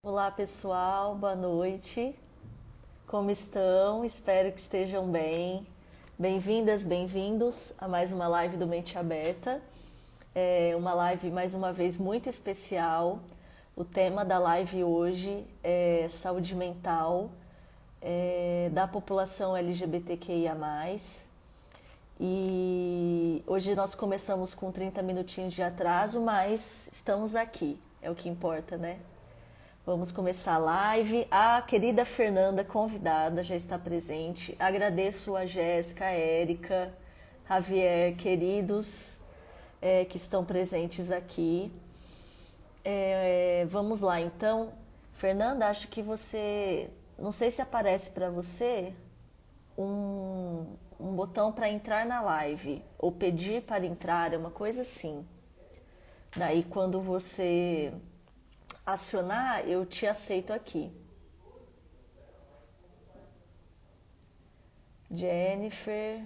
Olá pessoal, boa noite. Como estão? Espero que estejam bem. Bem-vindas, bem-vindos a mais uma live do Mente Aberta. É uma live mais uma vez muito especial. O tema da live hoje é saúde mental da população LGBTQIA+. E hoje nós começamos com 30 minutinhos de atraso, mas estamos aqui, é o que importa, né? Vamos começar a live. A querida Fernanda, convidada, já está presente. Agradeço a Jéssica, a Érica, Javier, queridos que estão presentes aqui. Vamos lá, então. Fernanda, acho que você... Não sei se aparece para você um botão para entrar na live, ou pedir para entrar, é uma coisa assim. Daí, quando você acionar, eu te aceito aqui. Jennifer,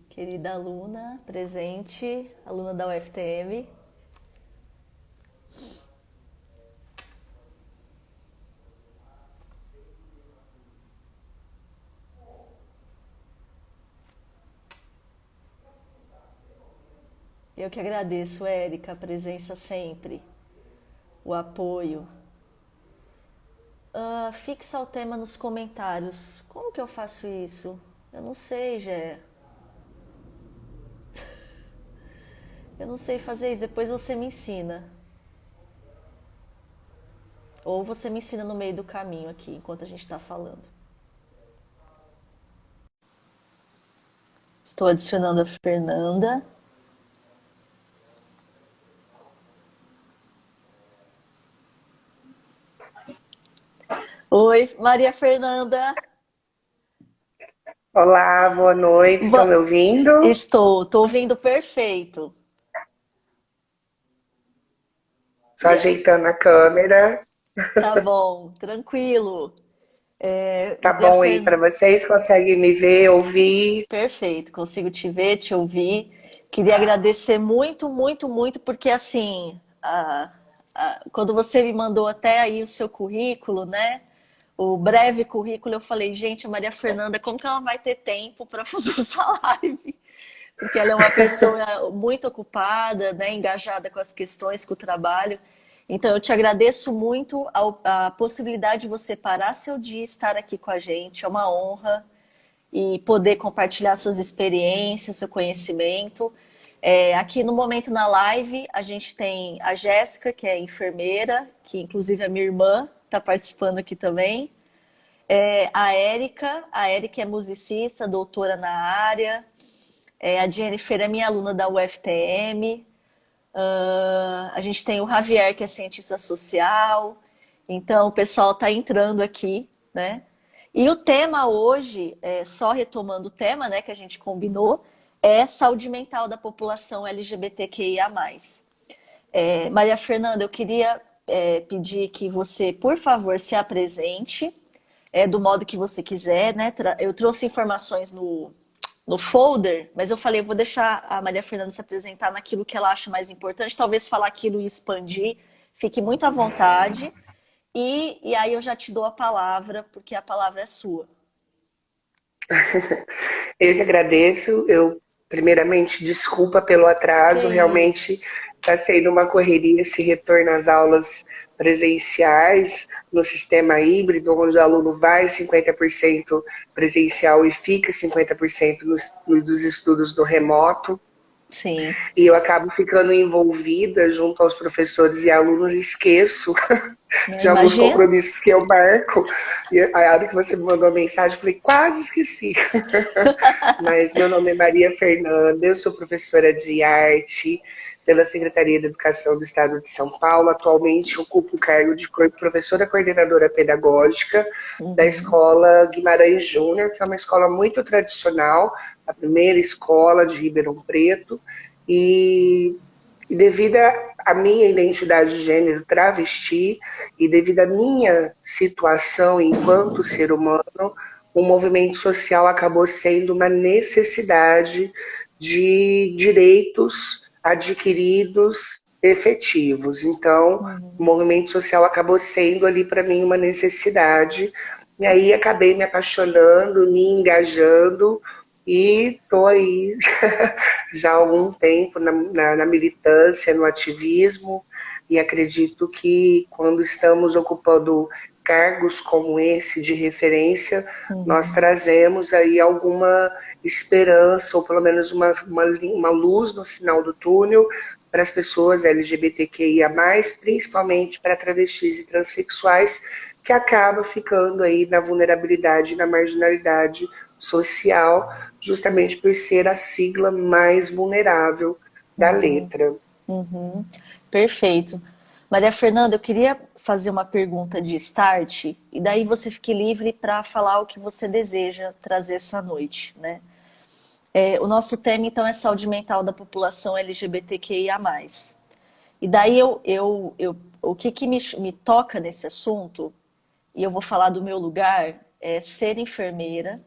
querida aluna, presente, aluna da UFTM. Eu que agradeço, Érica, a presença sempre, o apoio. Fixa o tema nos comentários. Como que eu faço isso? Eu não sei, Gé. Eu não sei fazer isso. Depois você me ensina. Ou você me ensina no meio do caminho aqui, enquanto a gente está falando. Estou adicionando a Fernanda. Oi, Maria Fernanda. Olá, boa noite. Estão me ouvindo? Estou ouvindo perfeito. Só ajeitando a câmera. Tá bom, tranquilo. Tá Maria bom aí para Fernanda, vocês? Conseguem me ver, ouvir? perfeito, consigo te ver, te ouvir. Queria agradecer muito, muito, muito, porque assim, quando você me mandou até aí o seu currículo, né? O breve currículo, eu falei, gente, a Maria Fernanda, como que ela vai ter tempo para fazer essa live? Porque ela é uma pessoa muito ocupada, né, engajada com as questões, com o trabalho. Então, eu te agradeço muito a possibilidade de você parar seu dia e estar aqui com a gente. É uma honra e poder compartilhar suas experiências, seu conhecimento. Aqui no Momento na Live, a gente tem a Jéssica, que é enfermeira, que inclusive é minha irmã, está participando aqui também. A Érica é musicista, doutora na área. A Jennifer é minha aluna da UFTM. A gente tem o Javier, que é cientista social. Então, o pessoal está entrando aqui, né? E o tema hoje, só retomando o tema, né, que a gente combinou, é saúde mental da população LGBTQIA+. Maria Fernanda, eu queria pedir que você, por favor, se apresente do modo que você quiser, né? Eu trouxe informações no folder, mas eu falei, eu vou deixar a Maria Fernanda se apresentar naquilo que ela acha mais importante, talvez falar aquilo e expandir. Fique muito à vontade. E aí eu já te dou a palavra, porque a palavra é sua. Eu que agradeço. Primeiramente, desculpa pelo Que atraso. isso. Realmente está sendo uma correria esse retorno às aulas presenciais no sistema híbrido, onde o aluno vai 50% presencial e fica 50% dos estudos do remoto. Sim, E eu acabo ficando envolvida junto aos professores e alunos e esqueço né? de alguns Imagina. compromissos que eu marco. E a hora que você me mandou a mensagem, eu falei, quase esqueci. Mas meu nome é Maria Fernanda, eu sou professora de arte pela Secretaria de Educação do Estado de São Paulo. Atualmente ocupo o cargo de professora coordenadora pedagógica da Uhum. Escola Guimarães Júnior, que é uma escola muito tradicional, a primeira escola de Ribeirão Preto, e devido à minha identidade de gênero travesti e devido à minha situação enquanto ser humano, o movimento social acabou sendo uma necessidade de direitos adquiridos efetivos. Então, o movimento social acabou sendo ali para mim uma necessidade. E aí acabei me apaixonando, me engajando e estou aí já há algum tempo na militância, no ativismo, e acredito que quando estamos ocupando cargos como esse de referência, nós trazemos aí alguma esperança, ou pelo menos uma luz no final do túnel para as pessoas LGBTQIA+, principalmente para travestis e transexuais, que acaba ficando aí na vulnerabilidade e na marginalidade social, justamente por ser a sigla mais vulnerável da letra. Perfeito. Maria Fernanda, eu queria fazer uma pergunta de start, e daí você fique livre para falar o que você deseja trazer essa noite, né? O nosso tema, então, é saúde mental da população LGBTQIA+. E daí o que me toca nesse assunto, e eu vou falar do meu lugar, é ser enfermeira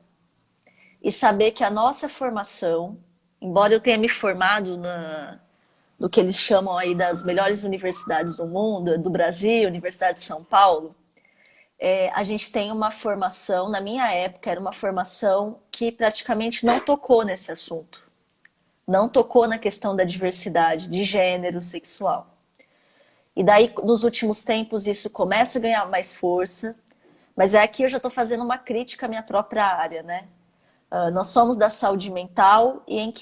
e saber que a nossa formação, embora eu tenha me formado no que eles chamam aí das melhores universidades do mundo, do Brasil, Universidade de São Paulo, a gente tem uma formação, na minha época, era uma formação que praticamente não tocou nesse assunto. Não tocou na questão da diversidade de gênero sexual. E daí, nos últimos tempos, isso começa a ganhar mais força, mas aqui eu já estou fazendo uma crítica à minha própria área, né? Nós somos da saúde mental e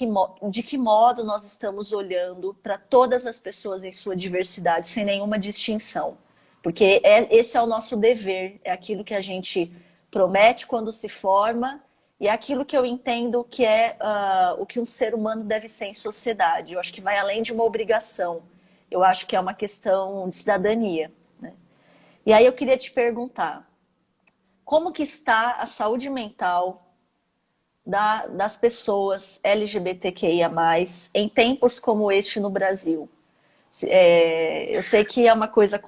de que modo nós estamos olhando para todas as pessoas em sua diversidade, sem nenhuma distinção. Porque esse é o nosso dever, é aquilo que a gente promete quando se forma e é aquilo que eu entendo que é o que um ser humano deve ser em sociedade. Eu acho que vai além de uma obrigação, eu acho que é uma questão de cidadania, né? E aí eu queria te perguntar, como que está a saúde mental das pessoas LGBTQIA+, em tempos como este no Brasil? Eu sei que é uma coisa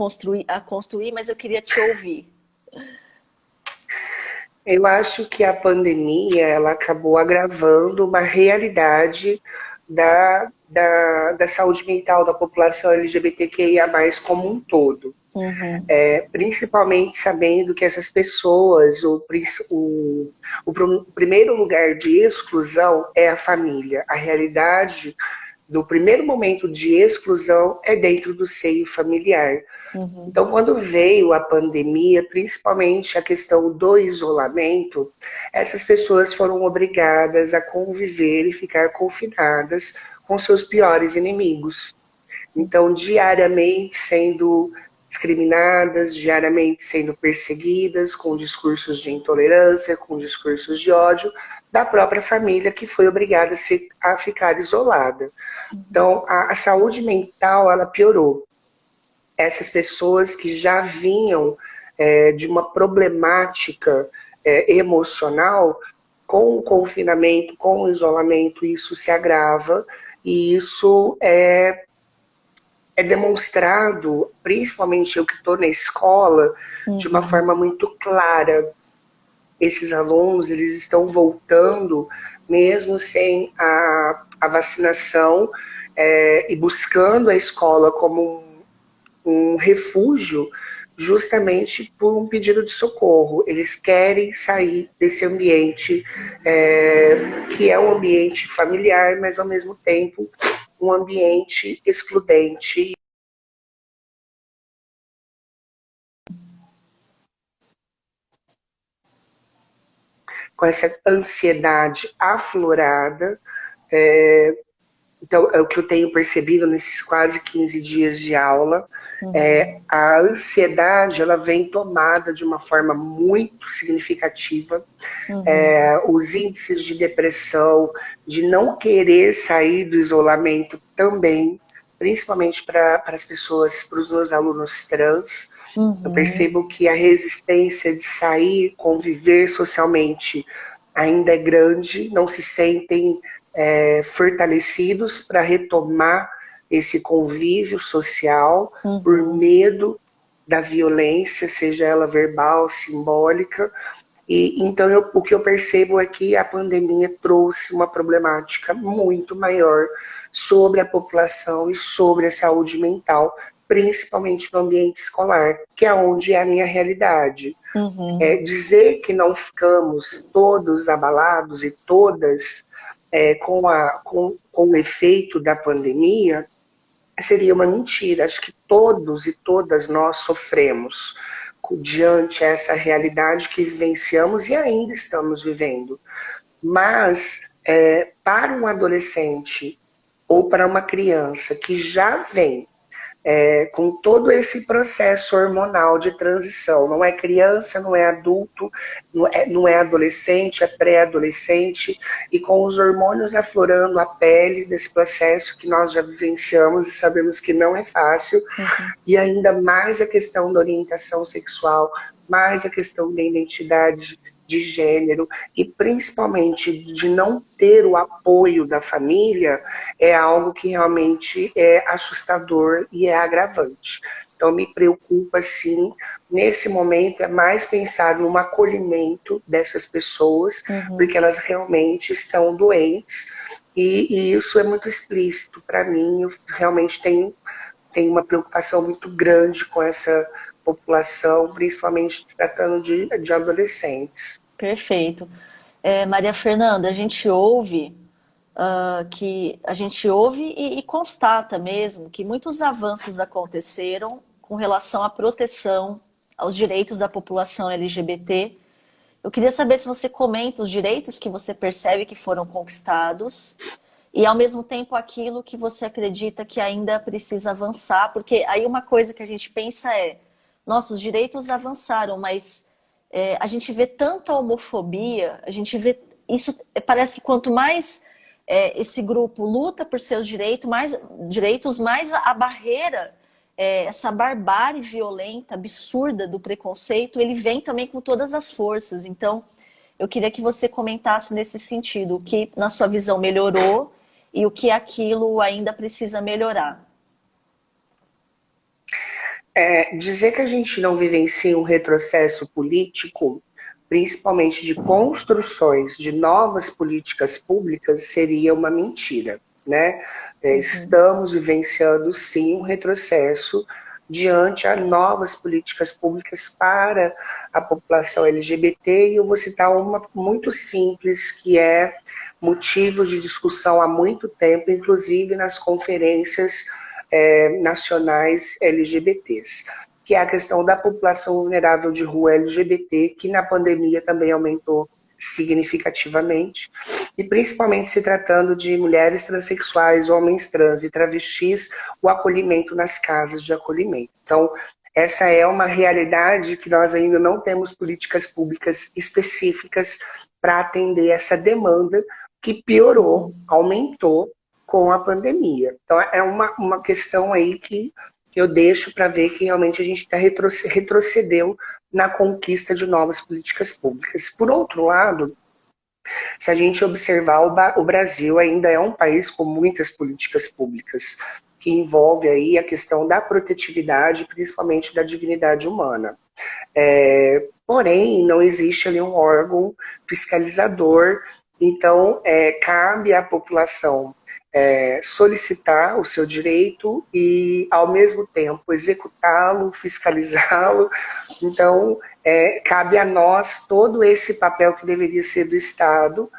a construir, mas eu queria te ouvir. Eu acho que a pandemia ela acabou agravando uma realidade da saúde mental da população LGBTQIA+, como um todo. Principalmente sabendo que essas pessoas, o primeiro lugar de exclusão é a família. A realidade do primeiro momento de exclusão é dentro do seio familiar. Então, quando veio a pandemia, principalmente a questão do isolamento, essas pessoas foram obrigadas a conviver e ficar confinadas com seus piores inimigos. Então, diariamente sendo discriminadas, diariamente sendo perseguidas, com discursos de intolerância, com discursos de ódio, da própria família que foi obrigada a ficar isolada. Então, a saúde mental, ela piorou. Essas pessoas que já vinham de uma problemática emocional, com o confinamento, com o isolamento, isso se agrava e isso é demonstrado, principalmente eu que estou na escola, de uma forma muito clara. Esses alunos, eles estão voltando, mesmo sem a vacinação, e buscando a escola como um refúgio, justamente por um pedido de socorro. Eles querem sair desse ambiente, que é um ambiente familiar, mas ao mesmo tempo um ambiente excludente. Com essa ansiedade aflorada. Então, é o que eu tenho percebido nesses quase 15 dias de aula. A ansiedade, ela vem tomada de uma forma muito significativa. Os índices de depressão, de não querer sair do isolamento também, principalmente para as pessoas, para os meus alunos trans. Eu percebo que a resistência de sair, conviver socialmente ainda é grande, não se sentem fortalecidos para retomar esse convívio social por medo da violência, seja ela verbal, simbólica. E então o que eu percebo é que a pandemia trouxe uma problemática muito maior sobre a população e sobre a saúde mental, principalmente no ambiente escolar, que é onde é a minha realidade. Dizer que não ficamos todos abalados e todas com o efeito da pandemia seria uma mentira. Acho que todos e todas nós sofremos diante essa realidade que vivenciamos e ainda estamos vivendo. Mas para um adolescente ou para uma criança que já vem com todo esse processo hormonal de transição. Não é criança, não é adulto, não é adolescente, é pré-adolescente, e com os hormônios aflorando a pele desse processo que nós já vivenciamos e sabemos que não é fácil, e ainda mais a questão da orientação sexual, mais a questão da identidade de gênero e principalmente de não ter o apoio da família é algo que realmente é assustador e é agravante. Então me preocupa sim, nesse momento é mais pensar no acolhimento dessas pessoas, porque elas realmente estão doentes e isso é muito explícito para mim. Eu realmente tenho uma preocupação muito grande com essa população, principalmente tratando de adolescentes. Perfeito. Maria Fernanda, a gente ouve e constata mesmo que muitos avanços aconteceram com relação à proteção aos direitos da população LGBT. Eu queria saber se você comenta os direitos que você percebe que foram conquistados e, ao mesmo tempo, aquilo que você acredita que ainda precisa avançar, porque aí uma coisa que a gente pensa nossa, os direitos avançaram, mas a gente vê tanta homofobia, a gente vê isso, parece que quanto mais esse grupo luta por seus direitos, mais a barreira, essa barbárie violenta, absurda do preconceito, ele vem também com todas as forças. Então, eu queria que você comentasse nesse sentido, o que, na sua visão, melhorou e o que aquilo ainda precisa melhorar. Dizer que a gente não vivencia um retrocesso político, principalmente de construções de novas políticas públicas, seria uma mentira, né? Estamos vivenciando, sim, um retrocesso diante a novas políticas públicas para a população LGBT, e eu vou citar uma muito simples, que é motivo de discussão há muito tempo, inclusive nas conferências nacionais LGBTs, que é a questão da população vulnerável de rua LGBT, que na pandemia também aumentou significativamente, e principalmente se tratando de mulheres transexuais, homens trans e travestis, o acolhimento nas casas de acolhimento. Então, essa é uma realidade que nós ainda não temos políticas públicas específicas para atender essa demanda que piorou, aumentou com a pandemia. Então, é uma questão aí que eu deixo para ver que realmente a gente retrocedeu na conquista de novas políticas públicas. Por outro lado, se a gente observar, o Brasil ainda é um país com muitas políticas públicas, que envolve aí a questão da protetividade, principalmente da dignidade humana. Porém, não existe ali um órgão fiscalizador, então cabe à população solicitar o seu direito e, ao mesmo tempo, executá-lo, fiscalizá-lo. Então, cabe a nós todo esse papel que deveria ser do Estado.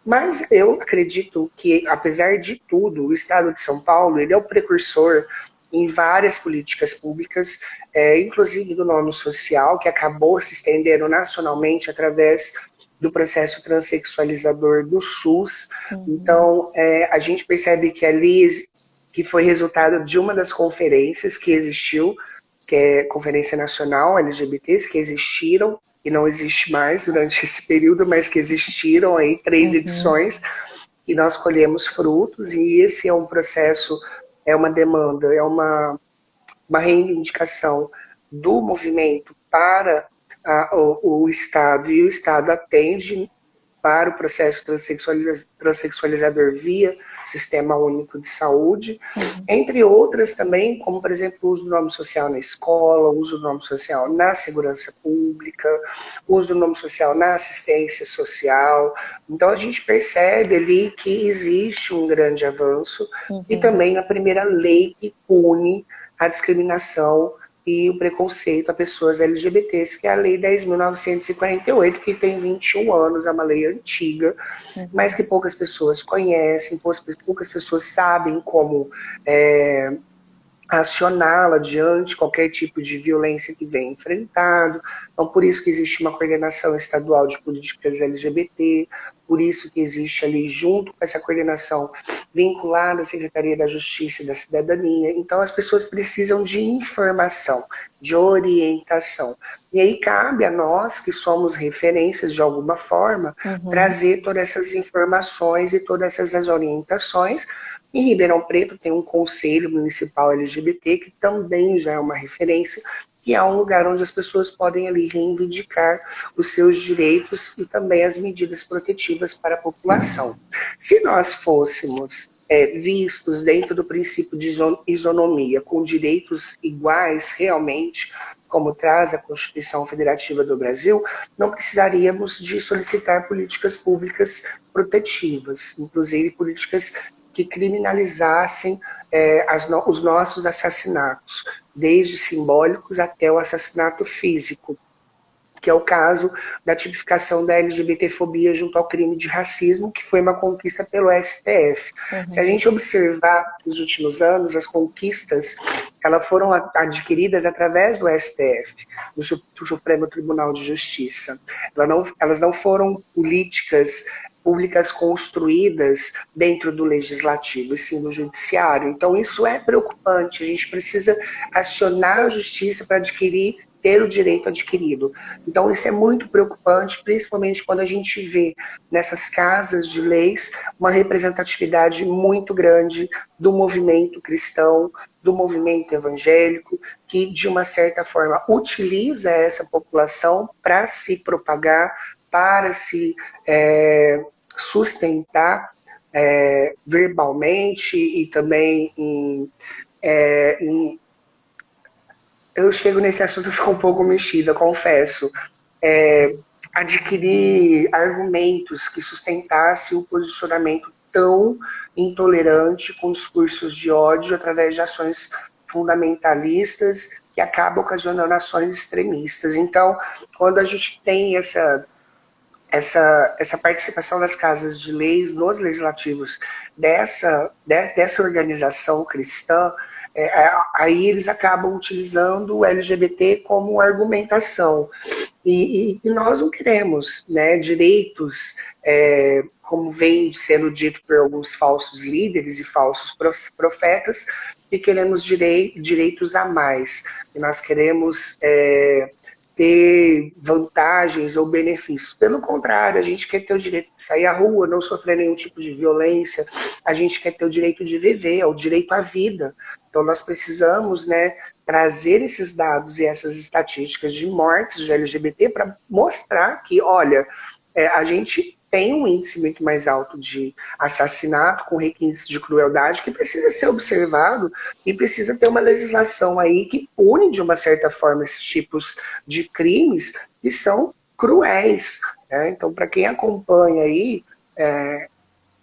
Mas eu acredito que, apesar de tudo, o Estado de São Paulo ele é o precursor em várias políticas públicas, inclusive do nome social, que acabou se estendendo nacionalmente através do processo transexualizador do SUS. Então, a gente percebe que ali, que foi resultado de uma das conferências que existiu, que é a Conferência Nacional LGBTs, que existiram, e não existe mais durante esse período, mas que existiram aí 3 edições, e nós colhemos frutos, e esse é um processo, é uma demanda, é uma reivindicação do movimento para o Estado, e o Estado atende para o processo transexualizador via Sistema Único de Saúde, entre outras também, como, por exemplo, o uso do nome social na escola, o uso do nome social na segurança pública, pública, uso do nome social na assistência social. Então a gente percebe ali que existe um grande avanço e também a primeira lei que pune a discriminação e o preconceito a pessoas LGBTs, que é a Lei 10.948, que tem 21 anos, é uma lei antiga, mas que poucas pessoas conhecem, poucas pessoas sabem como acioná-la diante qualquer tipo de violência que venha enfrentado. Então, por isso que existe uma coordenação estadual de políticas LGBT, por isso que existe ali, junto com essa coordenação, vinculada à Secretaria da Justiça e da Cidadania. Então, as pessoas precisam de informação, de orientação. E aí cabe a nós, que somos referências de alguma forma, trazer todas essas informações e todas essas orientações. Em Ribeirão Preto tem um conselho municipal LGBT, que também já é uma referência, que é um lugar onde as pessoas podem ali reivindicar os seus direitos e também as medidas protetivas para a população. Se nós fôssemos vistos dentro do princípio de isonomia, com direitos iguais realmente, como traz a Constituição Federativa do Brasil, não precisaríamos de solicitar políticas públicas protetivas, inclusive políticas que criminalizassem os nossos assassinatos, desde simbólicos até o assassinato físico, que é o caso da tipificação da LGBTfobia junto ao crime de racismo, que foi uma conquista pelo STF. Se a gente observar nos últimos anos, as conquistas elas foram adquiridas através do STF, do Supremo Tribunal de Justiça. Elas não foram políticas públicas construídas dentro do legislativo, e sim no judiciário. Então isso é preocupante, a gente precisa acionar a justiça para ter o direito adquirido. Então isso é muito preocupante, principalmente quando a gente vê nessas casas de leis uma representatividade muito grande do movimento cristão, do movimento evangélico, que de uma certa forma utiliza essa população para se propagar, para se sustentar verbalmente e também eu chego nesse assunto e fico um pouco mexida, confesso. Adquirir argumentos que sustentassem um posicionamento tão intolerante com discursos de ódio através de ações fundamentalistas que acabam ocasionando ações extremistas. Então, quando a gente tem essa participação das casas de leis nos legislativos dessa organização cristã, aí eles acabam utilizando o LGBT como argumentação. E nós não queremos, né, direitos, como vem sendo dito por alguns falsos líderes e falsos profetas, e queremos direitos a mais. E nós queremos ter vantagens ou benefícios. Pelo contrário, a gente quer ter o direito de sair à rua, não sofrer nenhum tipo de violência, a gente quer ter o direito de viver, é o direito à vida. Então nós precisamos, né, trazer esses dados e essas estatísticas de mortes de LGBT para mostrar que, olha, a gente tem um índice muito mais alto de assassinato com requintes de crueldade que precisa ser observado e precisa ter uma legislação aí que pune de uma certa forma esses tipos de crimes que são cruéis, né? Então, para quem acompanha aí, deixa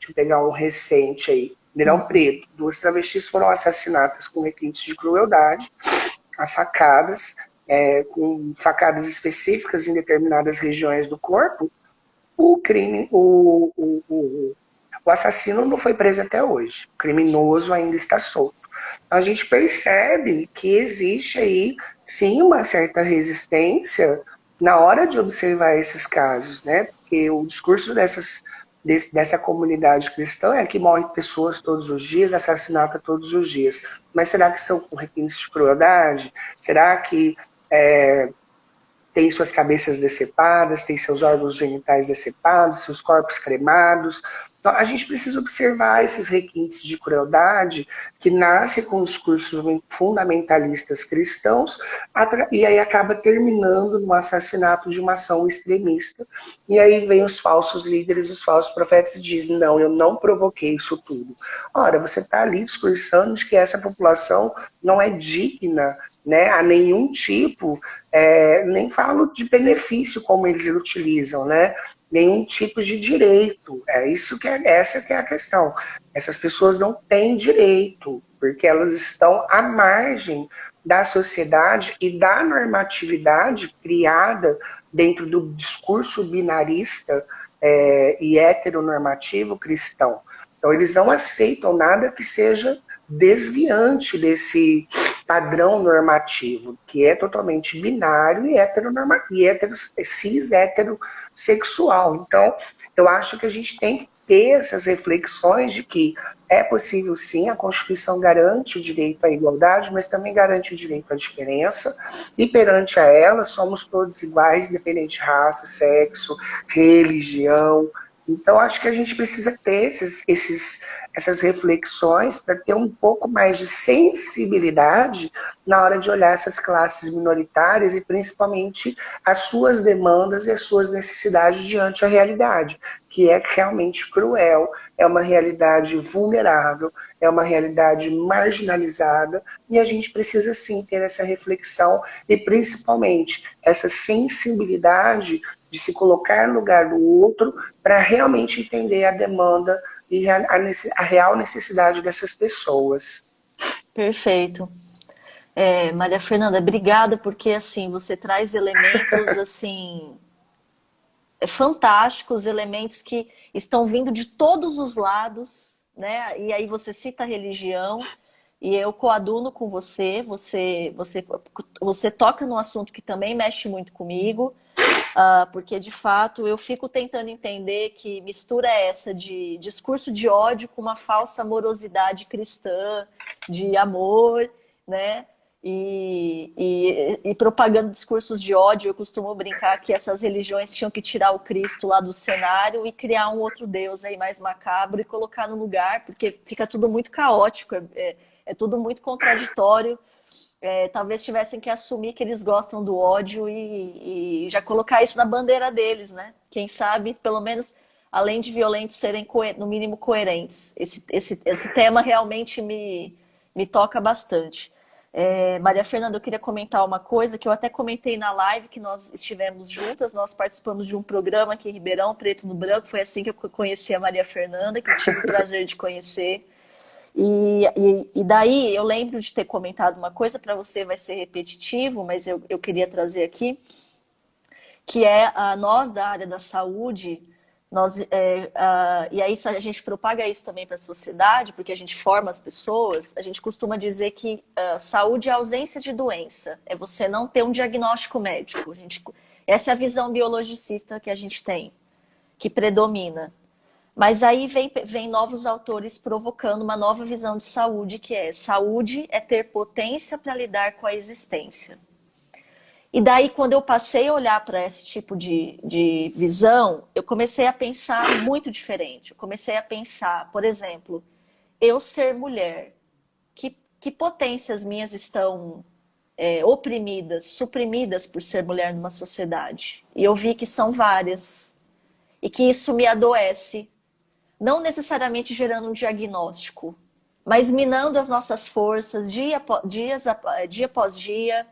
eu pegar um recente aí, Ribeirão Preto, 2 travestis foram assassinadas com requintes de crueldade, a facadas, com facadas específicas em determinadas regiões do corpo. O assassino não foi preso até hoje. O criminoso ainda está solto. A gente percebe que existe aí, sim, uma certa resistência na hora de observar esses casos, né? Porque o discurso dessa comunidade cristã é que morrem pessoas todos os dias, assassinata todos os dias. Mas será que são com requintes de crueldade? Será que tem suas cabeças decepadas, tem seus órgãos genitais decepados, seus corpos cremados? Então, a gente precisa observar esses requintes de crueldade que nasce com os discursos fundamentalistas cristãos e aí acaba terminando no assassinato de uma ação extremista. E aí vem os falsos líderes, os falsos profetas e dizem, não, eu não provoquei isso tudo. Ora, você está ali discursando de que essa população não é digna, né, a nenhum tipo, nem falo de benefício como eles utilizam, né? Nenhum tipo de direito. Essa que é a questão. Essas pessoas não têm direito, porque elas estão à margem da sociedade e da normatividade criada dentro do discurso binarista e heteronormativo cristão. Então, eles não aceitam nada que seja desviante desse padrão normativo, que é totalmente binário e cis heterossexual. Então, eu acho que a gente tem que ter essas reflexões de que é possível sim, a Constituição garante o direito à igualdade, mas também garante o direito à diferença, e perante a ela somos todos iguais, independente de raça, sexo, religião. Então, acho que a gente precisa ter essas reflexões para ter um pouco mais de sensibilidade na hora de olhar essas classes minoritárias e principalmente as suas demandas e as suas necessidades diante da realidade, que é realmente cruel, é uma realidade vulnerável, é uma realidade marginalizada, e a gente precisa sim ter essa reflexão e principalmente essa sensibilidade de se colocar no lugar do outro para realmente entender a demanda e a real necessidade dessas pessoas. Perfeito. Maria Fernanda, obrigada, porque assim, você traz elementos assim fantásticos, elementos que estão vindo de todos os lados, né? E aí você cita a religião, e eu coaduno com você toca num assunto que também mexe muito comigo, porque de fato eu fico tentando entender que mistura é essa de discurso de ódio com uma falsa amorosidade cristã, de amor, né? E propagando discursos de ódio. Eu costumo brincar que essas religiões tinham que tirar o Cristo lá do cenário e criar um outro Deus aí mais macabro e colocar no lugar, porque fica tudo muito caótico, é tudo muito contraditório. Talvez tivessem que assumir que eles gostam do ódio e já colocar isso na bandeira deles, né? Quem sabe, pelo menos, além de violentos, serem no mínimo coerentes. Esse tema realmente me toca bastante. Maria Fernanda, eu queria comentar uma coisa que eu até comentei na live que nós estivemos juntas. Nós participamos de um programa aqui em Ribeirão, Preto no Branco. Foi assim que eu conheci a Maria Fernanda, que eu tive o prazer de conhecer. E daí eu lembro de ter comentado uma coisa, para você vai ser repetitivo, mas eu queria trazer aqui, que nós da área da saúde, e aí a gente propaga isso também para a sociedade, porque a gente forma as pessoas. A gente costuma dizer que saúde é ausência de doença, é você não ter um diagnóstico médico. Essa é a visão biologicista que a gente tem, que predomina. Mas aí vem novos autores provocando uma nova visão de saúde, que saúde é ter potência para lidar com a existência. E daí, quando eu passei a olhar para esse tipo de visão, eu comecei a pensar muito diferente. Eu comecei a pensar, por exemplo, eu ser mulher, que potências minhas estão oprimidas, suprimidas por ser mulher numa sociedade? E eu vi que são várias. E que isso me adoece. Não necessariamente gerando um diagnóstico, mas minando as nossas forças dia após dia.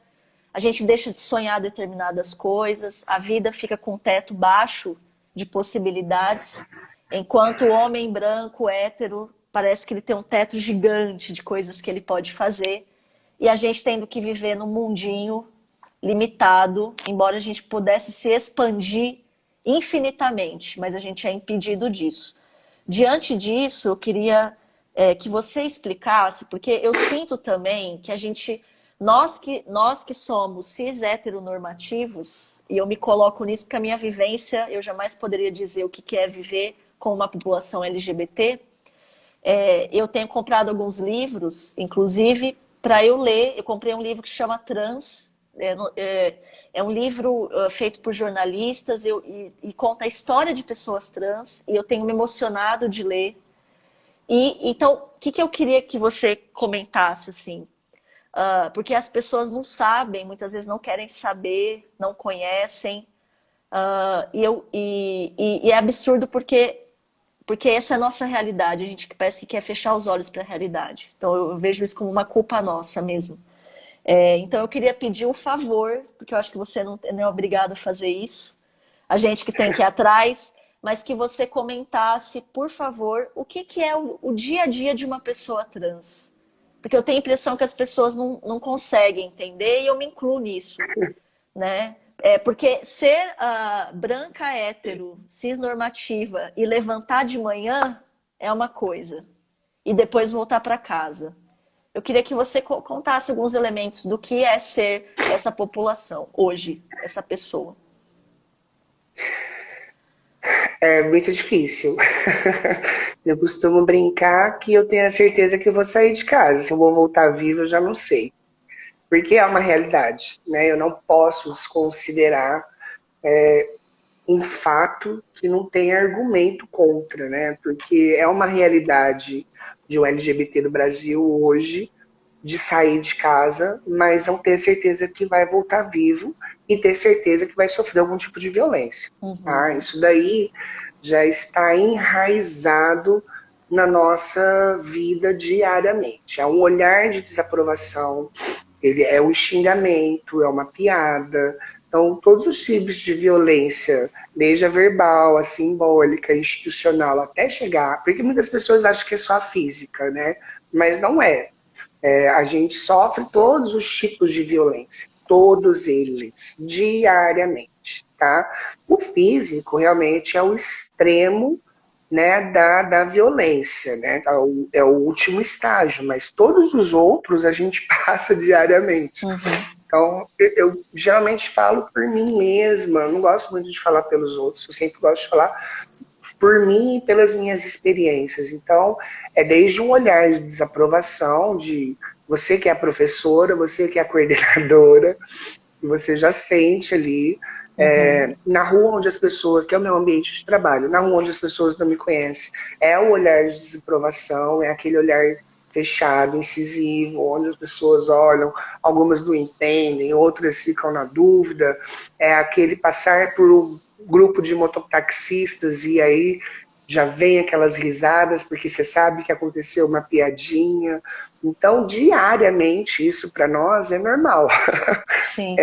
A gente deixa de sonhar determinadas coisas, a vida fica com um teto baixo de possibilidades, enquanto o homem branco, hétero, parece que ele tem um teto gigante de coisas que ele pode fazer, e a gente tendo que viver num mundinho limitado, embora a gente pudesse se expandir infinitamente, mas a gente é impedido disso. Diante disso, eu queria que você explicasse, porque eu sinto também que nós que somos cis heteronormativos, e eu me coloco nisso porque a minha vivência, eu jamais poderia dizer o que é viver com uma população LGBT. Eu tenho comprado alguns livros, inclusive, para eu ler. Eu comprei um livro que chama Trans, É um livro feito por jornalistas e conta a história de pessoas trans, e eu tenho me emocionado de ler. E então, o que eu queria que você comentasse, assim? Porque as pessoas não sabem, muitas vezes não querem saber, não conhecem. E é absurdo porque essa é a nossa realidade. A gente parece que quer fechar os olhos para a realidade. Então eu vejo isso como uma culpa nossa mesmo. Então eu queria pedir um favor, porque eu acho que você não é obrigado a fazer isso. A gente que tem que ir atrás, mas que você comentasse, por favor, o que é o dia a dia de uma pessoa trans. Porque eu tenho a impressão que as pessoas não conseguem entender, e eu me incluo nisso, né? Porque ser branca, hétero, cisnormativa e levantar de manhã é uma coisa, e depois voltar para casa. Eu queria que você contasse alguns elementos do que é ser essa população hoje, essa pessoa. É muito difícil. Eu costumo brincar que eu tenho a certeza que eu vou sair de casa. Se eu vou voltar viva, eu já não sei. Porque é uma realidade, né? Eu não posso desconsiderar um fato que não tem argumento contra, né? Porque é uma realidade de um LGBT no Brasil hoje, de sair de casa, mas não ter certeza que vai voltar vivo e ter certeza que vai sofrer algum tipo de violência. Tá? Isso daí já está enraizado na nossa vida diariamente. É um olhar de desaprovação, ele é um xingamento, é uma piada. Então, todos os tipos de violência, desde a verbal, a simbólica, institucional, até chegar... Porque muitas pessoas acham que é só a física, né? Mas não é. A gente sofre todos os tipos de violência, todos eles, diariamente, tá? O físico realmente é o extremo, né, da violência, né? É o último estágio, mas todos os outros a gente passa diariamente. Então, eu geralmente falo por mim mesma, eu não gosto muito de falar pelos outros, eu sempre gosto de falar por mim e pelas minhas experiências. Então, é desde um olhar de desaprovação, de você que é a professora, você que é a coordenadora, você já sente ali, na rua onde as pessoas, que é o meu ambiente de trabalho, na rua onde as pessoas não me conhecem, é o olhar de desaprovação, é aquele olhar fechado, incisivo, onde as pessoas olham, algumas não entendem, outras ficam na dúvida, é aquele passar por um grupo de mototaxistas e aí já vem aquelas risadas porque você sabe que aconteceu uma piadinha. Então, diariamente, isso para nós é normal. Sim.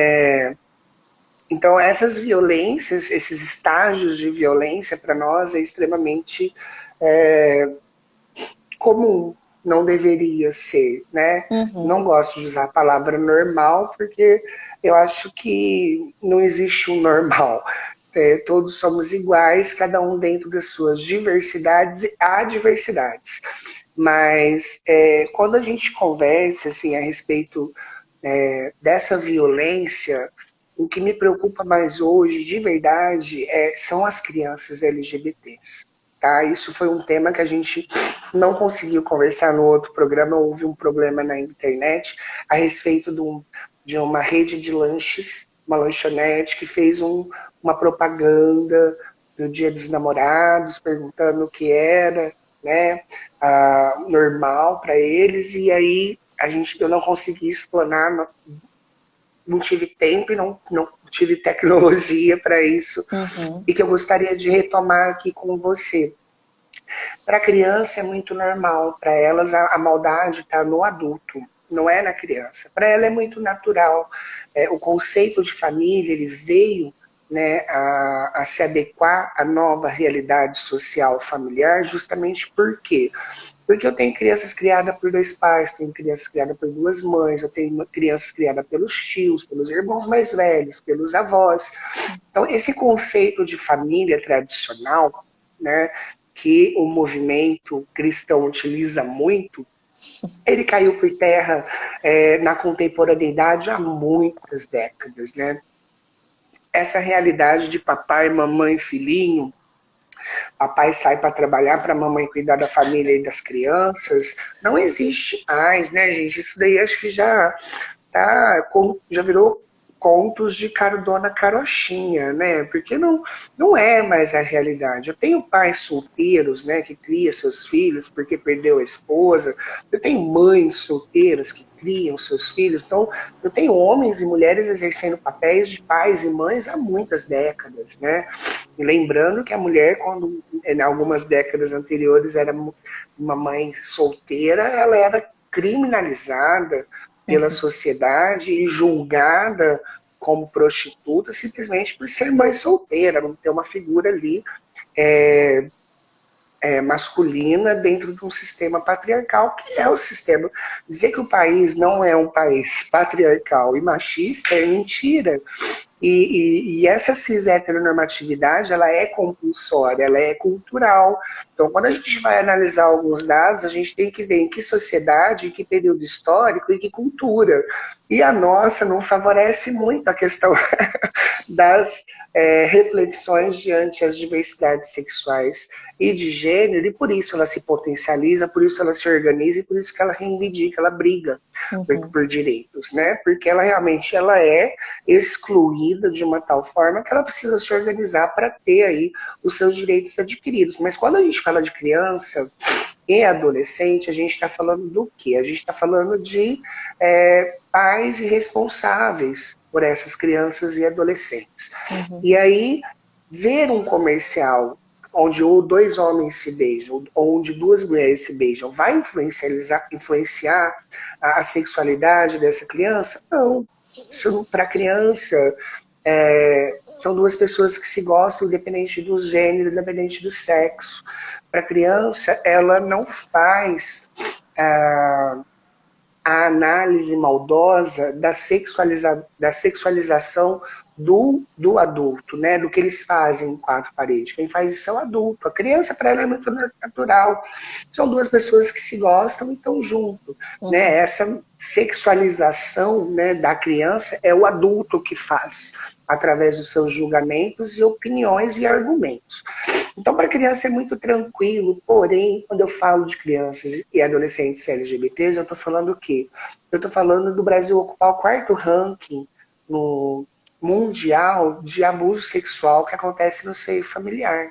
Então, essas violências, esses estágios de violência para nós é extremamente comum. Não deveria ser, né? Não gosto de usar a palavra normal porque eu acho que não existe um normal. Todos somos iguais, cada um dentro das suas diversidades e adversidades. Mas quando a gente conversa assim, a respeito dessa violência, o que me preocupa mais hoje, de verdade, são as crianças LGBTs. Tá? Isso foi um tema que a gente não conseguiu conversar no outro programa, houve um problema na internet a respeito de uma rede de lanches, uma lanchonete que fez uma propaganda do Dia dos Namorados, perguntando o que era, né, normal para eles, e aí eu não consegui explanar, não tive tempo e não tive tecnologia para isso, e que eu gostaria de retomar aqui com você. Para a criança é muito normal, para elas a maldade está no adulto, não é na criança. Para ela é muito natural. O conceito de família ele veio, né, a se adequar à nova realidade social familiar, justamente por quê? Porque eu tenho crianças criadas por dois pais, tenho crianças criadas por duas mães, eu tenho crianças criadas pelos tios, pelos irmãos mais velhos, pelos avós. Então, esse conceito de família tradicional, né, que o movimento cristão utiliza muito, ele caiu por terra na contemporaneidade há muitas décadas, né? Essa realidade de papai, mamãe, filhinho, papai sai para trabalhar para a mamãe cuidar da família e das crianças, não existe mais, né, gente? Isso daí acho que já virou contos de Dona Carochinha, né? Porque não é mais a realidade. Eu tenho pais solteiros, né, que criam seus filhos porque perdeu a esposa. Eu tenho mães solteiras que criam seus filhos. Então, eu tenho homens e mulheres exercendo papéis de pais e mães há muitas décadas, né? E lembrando que a mulher, quando em algumas décadas anteriores era uma mãe solteira, ela era criminalizada pela sociedade e julgada como prostituta simplesmente por ser mãe solteira, não ter uma figura ali masculina dentro de um sistema patriarcal, que é o sistema. Dizer que o país não é um país patriarcal e machista é mentira. E essa cis-heteronormatividade, ela é compulsória, ela é cultural. Então, quando a gente vai analisar alguns dados, a gente tem que ver em que sociedade, em que período histórico e que cultura. E a nossa não favorece muito a questão das reflexões diante as diversidades sexuais e de gênero, e por isso ela se potencializa, por isso ela se organiza, e por isso que ela reivindica, ela briga por direitos, né? Porque ela realmente ela é excluída de uma tal forma que ela precisa se organizar para ter aí os seus direitos adquiridos. Mas quando a gente fala de criança e adolescente, a gente está falando do quê? A gente está falando de pais irresponsáveis por essas crianças e adolescentes. E aí, ver um comercial onde ou dois homens se beijam, ou onde duas mulheres se beijam, vai influenciar a sexualidade dessa criança? Não. Para a criança, são duas pessoas que se gostam, independente do gênero, independente do sexo. Para a criança, ela não faz a análise maldosa da sexualização do adulto, né? Do que eles fazem em quatro paredes. Quem faz isso é o adulto. A criança, para ela, é muito natural. São duas pessoas que se gostam e estão junto. Né? Essa sexualização, né, da criança é o adulto que faz, através dos seus julgamentos e opiniões e argumentos. Então, para a criança é muito tranquilo, porém, quando eu falo de crianças e adolescentes LGBTs, eu estou falando o quê? Eu estou falando do Brasil ocupar o quarto ranking no mundial de abuso sexual que acontece no seio familiar.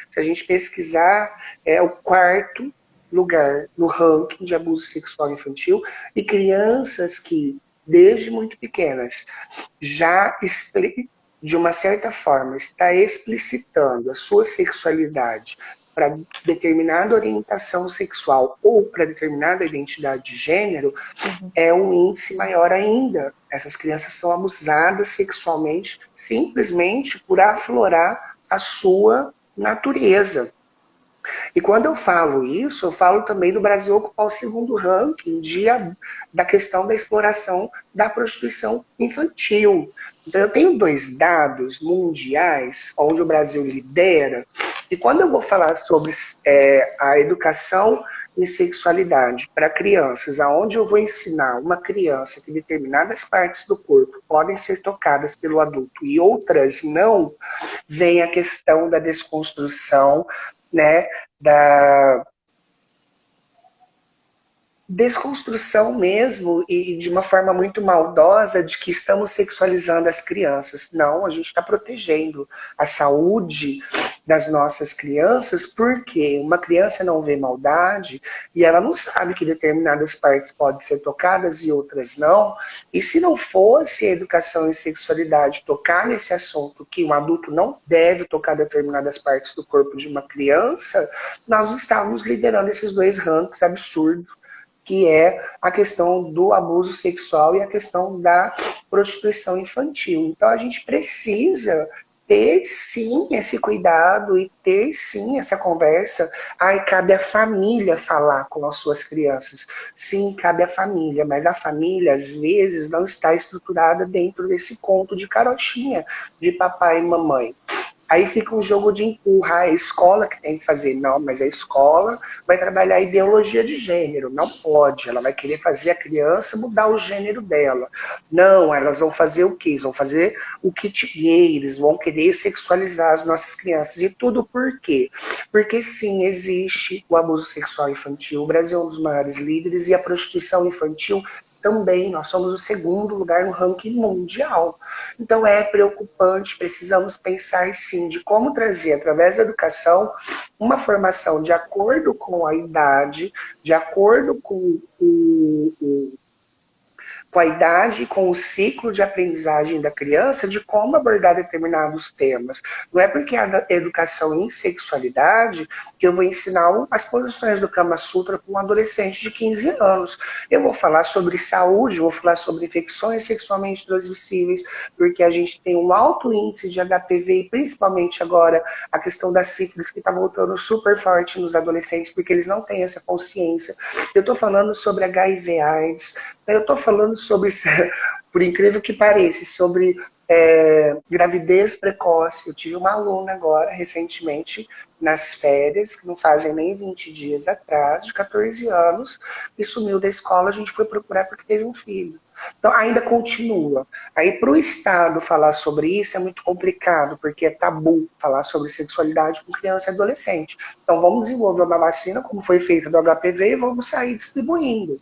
Se a gente pesquisar, é o quarto lugar no ranking de abuso sexual infantil, e crianças que, desde muito pequenas, já de uma certa forma, está explicitando a sua sexualidade para determinada orientação sexual ou para determinada identidade de gênero, é um índice maior ainda. Essas crianças são abusadas sexualmente simplesmente por aflorar a sua natureza. E quando eu falo isso, eu falo também do Brasil ocupar o segundo ranking da questão da exploração da prostituição infantil. Então, eu tenho dois dados mundiais onde o Brasil lidera, e quando eu vou falar sobre a educação em sexualidade para crianças, aonde eu vou ensinar uma criança que determinadas partes do corpo podem ser tocadas pelo adulto e outras não, vem a questão da desconstrução, né, da desconstrução mesmo, e de uma forma muito maldosa, de que estamos sexualizando as crianças. Não, a gente está protegendo a saúde das nossas crianças, porque uma criança não vê maldade e ela não sabe que determinadas partes podem ser tocadas e outras não. E se não fosse a educação em sexualidade tocar nesse assunto, que um adulto não deve tocar determinadas partes do corpo de uma criança, nós não estávamos liderando esses dois rankings absurdos, que é a questão do abuso sexual e a questão da prostituição infantil. Então, a gente precisa ter, sim, esse cuidado e ter, sim, essa conversa. Ai, cabe à família falar com as suas crianças. Sim, cabe à família, mas a família, às vezes, não está estruturada dentro desse conto de carochinha de papai e mamãe. Aí fica um jogo de empurra, a escola que tem que fazer. Não, mas a escola vai trabalhar a ideologia de gênero. Não pode, ela vai querer fazer a criança mudar o gênero dela. Não, elas vão fazer o quê? Eles vão fazer o kit gay, eles vão querer sexualizar as nossas crianças. E tudo por quê? Porque sim, existe o abuso sexual infantil. O Brasil é um dos maiores líderes e a prostituição infantil também, nós somos o segundo lugar no ranking mundial. Então é preocupante, precisamos pensar sim de como trazer, através da educação, uma formação de acordo com a idade, de acordo com a idade e com o ciclo de aprendizagem da criança de como abordar determinados temas. Não é porque a educação em sexualidade que eu vou ensinar as posições do Kama Sutra para um adolescente de 15 anos. Eu vou falar sobre saúde, vou falar sobre infecções sexualmente transmissíveis, porque a gente tem um alto índice de HPV e principalmente agora a questão da sífilis que está voltando super forte nos adolescentes, porque eles não têm essa consciência. Eu estou falando sobre HIV/AIDS, eu estou falando sobre, por incrível que pareça, sobre gravidez precoce. Eu tive uma aluna agora, recentemente, nas férias, que não fazem nem 20 dias atrás, de 14 anos, e sumiu da escola, a gente foi procurar porque teve um filho. Então, ainda continua. Aí, para o Estado falar sobre isso é muito complicado, porque é tabu falar sobre sexualidade com criança e adolescente. Então, vamos desenvolver uma vacina, como foi feita do HPV, e vamos sair distribuindo.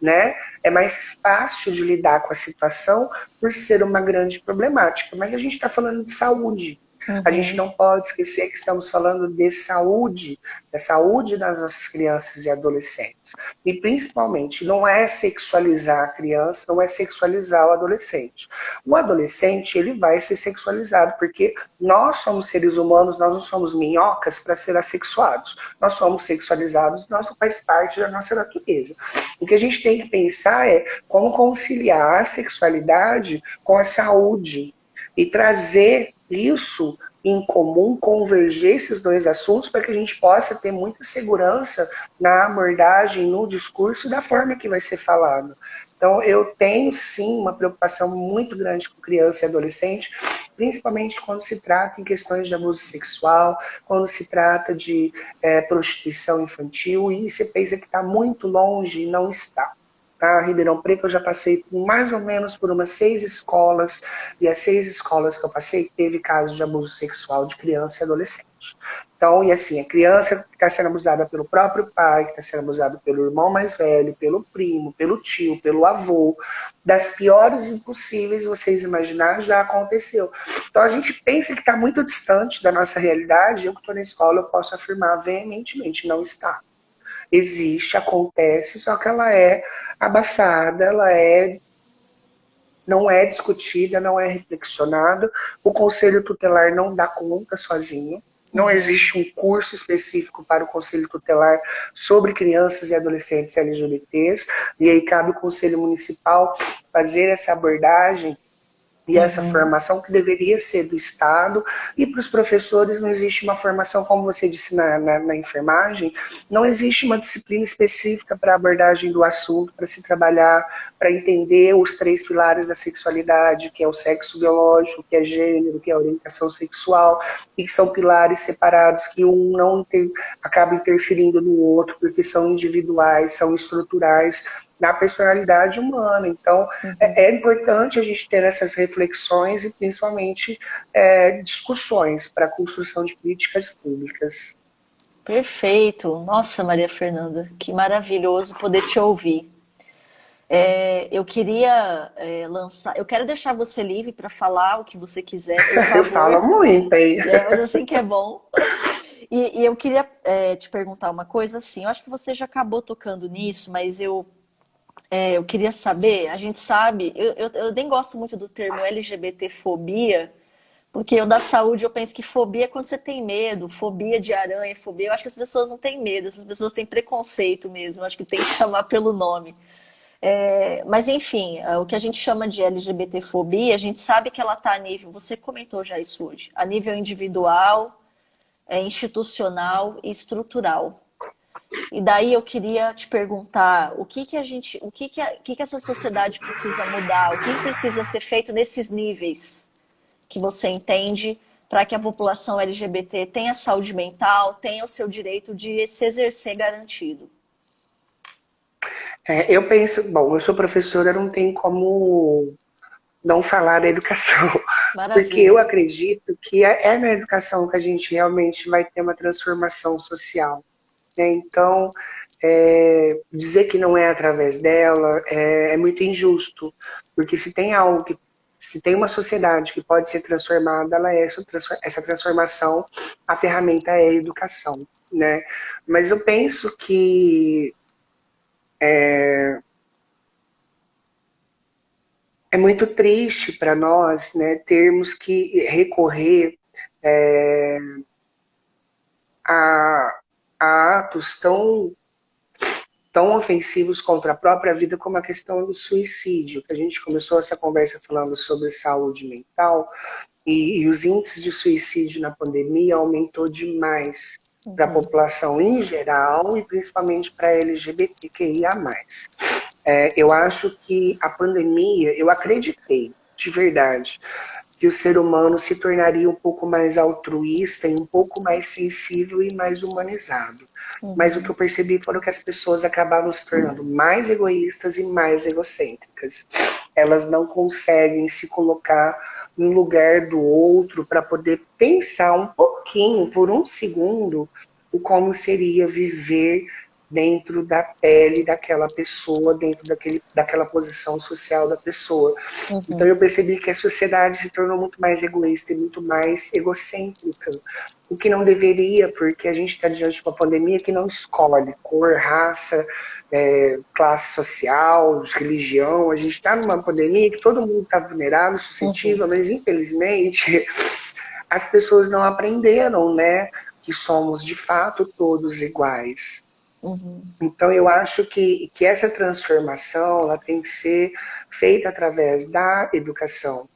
Né? É mais fácil de lidar com a situação por ser uma grande problemática. Mas a gente está falando de saúde. A gente não pode esquecer que estamos falando de saúde, da saúde das nossas crianças e adolescentes. E principalmente, não é sexualizar a criança, não é sexualizar o adolescente. O adolescente, ele vai ser sexualizado, porque nós somos seres humanos, nós não somos minhocas para ser assexuados. Nós somos sexualizados, nós faz parte da nossa natureza. O que a gente tem que pensar é como conciliar a sexualidade com a saúde e trazer isso em comum, converger esses dois assuntos para que a gente possa ter muita segurança na abordagem, no discurso e da forma que vai ser falado. Então, eu tenho, sim, uma preocupação muito grande com criança e adolescente, principalmente quando se trata em questões de abuso sexual, quando se trata de prostituição infantil, e você pensa que está muito longe e não está. Tá? Ribeirão Preto, eu já passei mais ou menos por umas 6 escolas, e as 6 escolas que eu passei teve casos de abuso sexual de criança e adolescente. Então, e assim, a criança que está sendo abusada pelo próprio pai, que está sendo abusada pelo irmão mais velho, pelo primo, pelo tio, pelo avô, das piores impossíveis vocês imaginar, já aconteceu. Então, a gente pensa que está muito distante da nossa realidade, eu que estou na escola, eu posso afirmar veementemente, não está. Existe, acontece, só que ela é abafada, não é discutida, não é reflexionada. O Conselho Tutelar não dá conta sozinho. Não existe um curso específico para o Conselho Tutelar sobre crianças e adolescentes LGBTs. E aí cabe o Conselho Municipal fazer essa abordagem e essa formação que deveria ser do Estado. E para os professores não existe uma formação, como você disse na enfermagem, não existe uma disciplina específica para a abordagem do assunto, para se trabalhar, para entender os 3 pilares da sexualidade, que é o sexo biológico, que é gênero, que é orientação sexual, e que são pilares separados, que um não acaba interferindo no outro, porque são individuais, são estruturais, na personalidade humana. Então, é importante a gente ter essas reflexões e, principalmente, discussões para a construção de políticas públicas. Perfeito. Nossa, Maria Fernanda, que maravilhoso poder te ouvir. Eu queria lançar. Eu quero deixar você livre para falar o que você quiser, por Eu favor. falo muito, hein? Mas assim que é bom. E eu queria te perguntar uma coisa assim. Eu acho que você já acabou tocando nisso, mas eu queria saber. A gente sabe. Eu nem gosto muito do termo LGBTfobia, porque eu da saúde eu penso que fobia é quando você tem medo, fobia de aranha, fobia. Eu acho que as pessoas não têm medo, essas pessoas têm preconceito mesmo. Eu acho que tem que chamar pelo nome. Mas enfim, o que a gente chama de LGBTfobia, a gente sabe que ela está a nível, você comentou já isso hoje, a nível individual, institucional e estrutural. E daí eu queria te perguntar o que essa sociedade precisa mudar, o que precisa ser feito nesses níveis que você entende para que a população LGBT tenha saúde mental, tenha o seu direito de se exercer garantido. Eu penso, bom, eu sou professora, não tem como não falar da educação, porque eu Maravilha. acredito que é na educação que a gente realmente vai ter uma transformação social. Né? Então, dizer que não é através dela é muito injusto, porque se tem uma sociedade que pode ser transformada, ela é essa transformação, a ferramenta é a educação, né? Mas eu penso que é muito triste para nós, né, termos que recorrer a, a atos tão ofensivos contra a própria vida como a questão do suicídio, que a gente começou essa conversa falando sobre saúde mental, e os índices de suicídio na pandemia aumentou demais para a população em geral e principalmente para LGBTQIA+. Eu acho que a pandemia, eu acreditei, de verdade, que o ser humano se tornaria um pouco mais altruísta e um pouco mais sensível e mais humanizado. Mas o que eu percebi foram que as pessoas acabaram se tornando mais egoístas e mais egocêntricas. Elas não conseguem se colocar no lugar do outro para poder pensar um pouquinho, por um segundo, o como seria viver dentro da pele daquela pessoa, dentro daquela posição social da pessoa. Então eu percebi que a sociedade se tornou muito mais egoísta e muito mais egocêntrica, o que não deveria, porque a gente está diante de uma pandemia que não escolhe cor, raça, classe social, religião. A gente está numa pandemia que todo mundo está vulnerável, suscetível, mas infelizmente as pessoas não aprenderam, né, que somos de fato todos iguais. Então, eu acho que essa transformação ela tem que ser feita através da educação.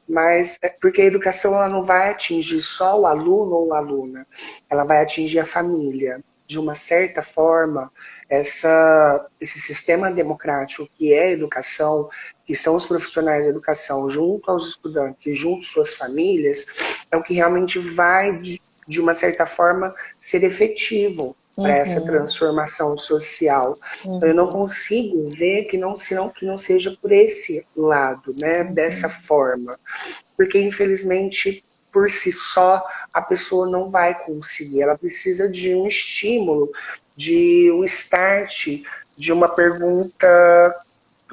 Mas, porque a educação ela não vai atingir só o aluno ou a aluna, ela vai atingir a família. De uma certa forma, esse sistema democrático que é a educação, que são os profissionais da educação, junto aos estudantes e junto às suas famílias, é o que realmente vai, de uma certa forma, ser efetivo para essa transformação social. Eu não consigo ver que não seja por esse lado, né, dessa forma, porque infelizmente por si só a pessoa não vai conseguir, ela precisa de um estímulo, de um start, de uma pergunta,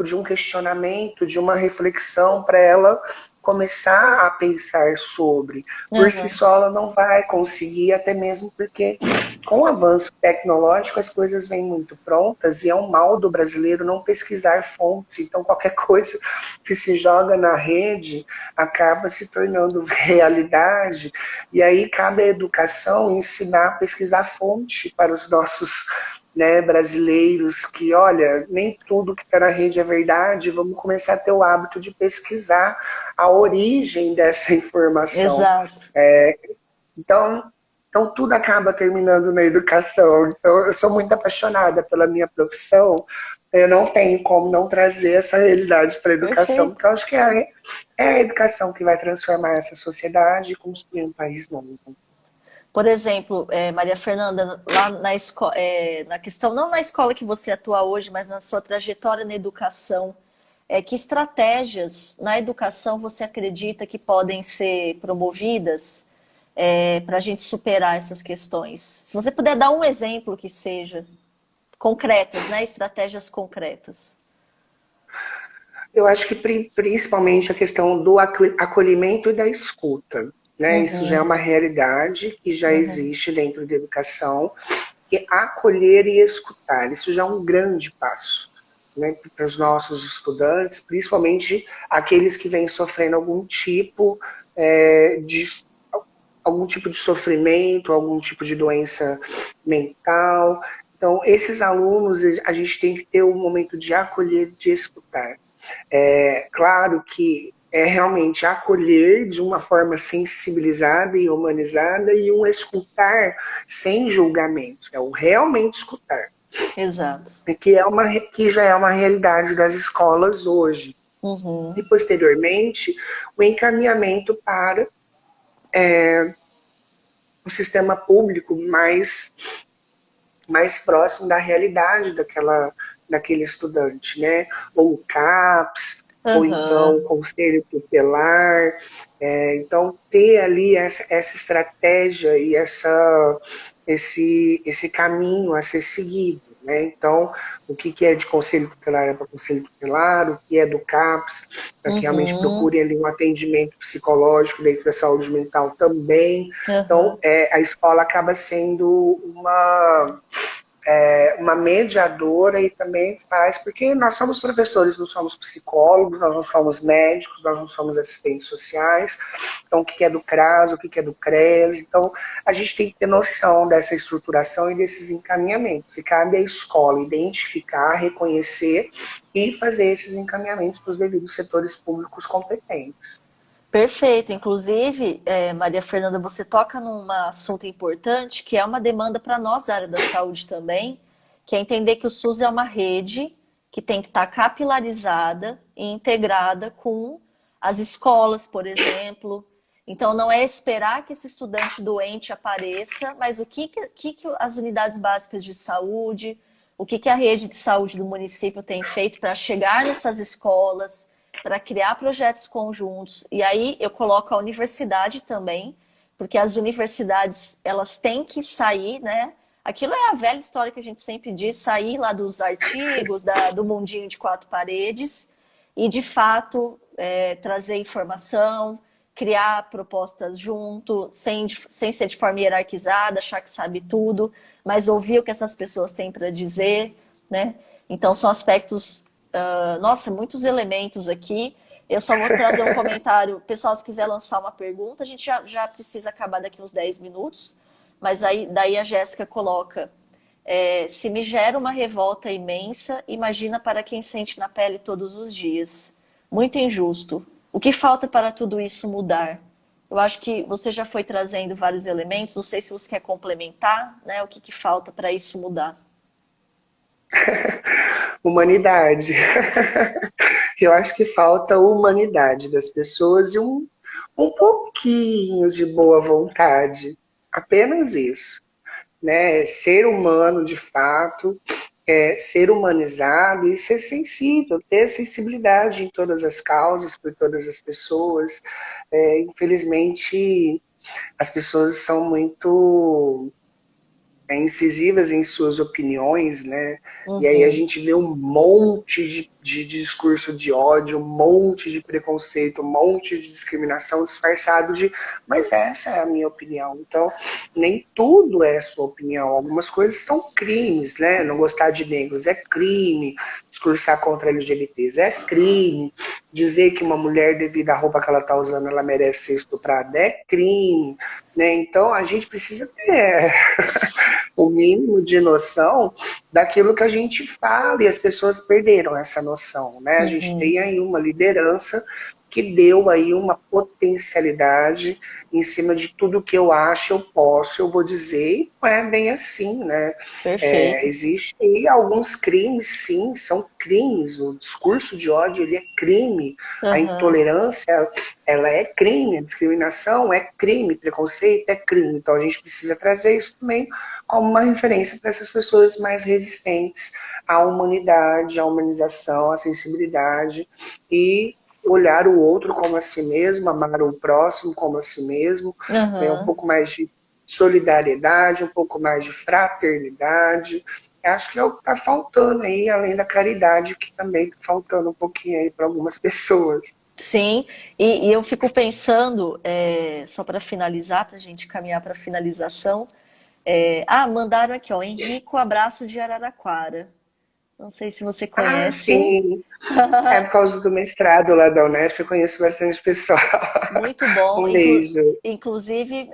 de um questionamento, de uma reflexão para ela começar a pensar sobre. Por si só ela não vai conseguir, até mesmo porque com o avanço tecnológico as coisas vêm muito prontas e é um mal do brasileiro não pesquisar fontes. Então qualquer coisa que se joga na rede acaba se tornando realidade, e aí cabe à educação ensinar a pesquisar fonte para os nossos, né, brasileiros, que olha, nem tudo que está na rede é verdade, vamos começar a ter o hábito de pesquisar a origem dessa informação. Exato. Então tudo acaba terminando na educação. Então eu sou muito apaixonada pela minha profissão, eu não tenho como não trazer essa realidade para a educação, porque eu acho que é a educação que vai transformar essa sociedade e construir um país novo. Por exemplo, Maria Fernanda, lá na questão, não na escola que você atua hoje, mas na sua trajetória na educação, que estratégias na educação você acredita que podem ser promovidas para a gente superar essas questões? Se você puder dar um exemplo que seja concretas, né? Estratégias concretas. Eu acho que principalmente a questão do acolhimento e da escuta. Né? Isso já é uma realidade que já existe dentro da educação, que é acolher e escutar. Isso já é um grande passo, né, para os nossos estudantes, principalmente aqueles que vêm sofrendo algum tipo de sofrimento, algum tipo de doença mental. Então, esses alunos, a gente tem que ter um momento de acolher, de escutar. Claro que é realmente acolher de uma forma sensibilizada e humanizada, e um escutar sem julgamento, é o realmente escutar. Exato. Que já é uma realidade das escolas hoje. E posteriormente o encaminhamento para um sistema público mais próximo da realidade daquele estudante, né? Ou o CAPS, ou então o Conselho Tutelar. Então, ter ali essa estratégia e esse caminho a ser seguido. né? Então, o que é de conselho tutelar é para conselho tutelar, o que é do CAPS, para que realmente Uhum, procure ali um atendimento psicológico dentro da saúde mental também. Então, aham. a escola acaba sendo uma mediadora e também faz, porque nós somos professores, não somos psicólogos, nós não somos médicos, nós não somos assistentes sociais, então o que é do CRAS, o que é do CRES, então a gente tem que ter noção dessa estruturação e desses encaminhamentos, e cabe à escola identificar, reconhecer e fazer esses encaminhamentos para os devidos setores públicos competentes. Perfeito. Inclusive, Maria Fernanda, você toca num assunto importante que é uma demanda para nós da área da saúde também, que é entender que o SUS é uma rede que tem que estar capilarizada e integrada com as escolas, por exemplo. Então, não é esperar que esse estudante doente apareça, mas o que as unidades básicas de saúde, o que a rede de saúde do município tem feito para chegar nessas escolas, para criar projetos conjuntos. E aí eu coloco a universidade também, porque as universidades elas têm que sair, né? Aquilo é a velha história que a gente sempre diz, sair lá dos artigos, do mundinho de quatro paredes e, de fato, trazer informação, criar propostas junto, sem ser de forma hierarquizada, achar que sabe tudo, mas ouvir o que essas pessoas têm para dizer, né? Então, são aspectos nossa, muitos elementos aqui. Eu só vou trazer um comentário. Pessoal, se quiser lançar uma pergunta, a gente já precisa acabar daqui uns 10 minutos. Mas aí, daí a Jéssica coloca: se me gera uma revolta imensa, imagina para quem sente na pele todos os dias. Muito injusto. O que falta para tudo isso mudar? Eu acho que você já foi trazendo vários elementos. Não sei se você quer complementar, né? O que falta para isso mudar. Humanidade. Eu acho que falta humanidade das pessoas e um pouquinho de boa vontade. Apenas isso. Né? Ser humano de fato, ser humanizado e ser sensível, ter sensibilidade em todas as causas, por todas as pessoas. Infelizmente, as pessoas são muito incisivas em suas opiniões, né? E aí a Uhum, gente vê um monte de discurso de ódio, um monte de preconceito, um monte de discriminação disfarçado de, mas essa é a minha opinião. Então, nem tudo é a sua opinião. Algumas coisas são crimes, né? Não gostar de negros é crime, discursar contra LGBTs é crime, dizer que uma mulher, devido à roupa que ela está usando, ela merece ser estuprada é crime, né? Então, a gente precisa ter o mínimo de noção daquilo que a gente fala, e as pessoas perderam essa noção, né? A gente uhum. tem aí uma liderança que deu aí uma potencialidade em cima de tudo que eu acho, eu posso, eu vou dizer, e não é bem assim, né? Perfeito. Existe aí alguns crimes, sim, são crimes, o discurso de ódio, ele é crime, a Aham. intolerância, ela é crime, a discriminação é crime, preconceito é crime, então a gente precisa trazer isso também como uma referência para essas pessoas mais resistentes à humanidade, à humanização, à sensibilidade e olhar o outro como a si mesmo, amar o próximo como a si mesmo, né? Um Aham. pouco mais de solidariedade, um pouco mais de fraternidade. Acho que é o que está faltando aí, além da caridade, que também está faltando um pouquinho aí para algumas pessoas. Sim, e eu fico pensando, só para finalizar, para a gente caminhar para a finalização. Mandaram aqui, ó, Henrico Abraço de Araraquara. Não sei se você Ah, conhece. sim. É por causa do mestrado lá da Unesp, eu conheço bastante pessoal. Muito bom. Um beijo. Inclusive,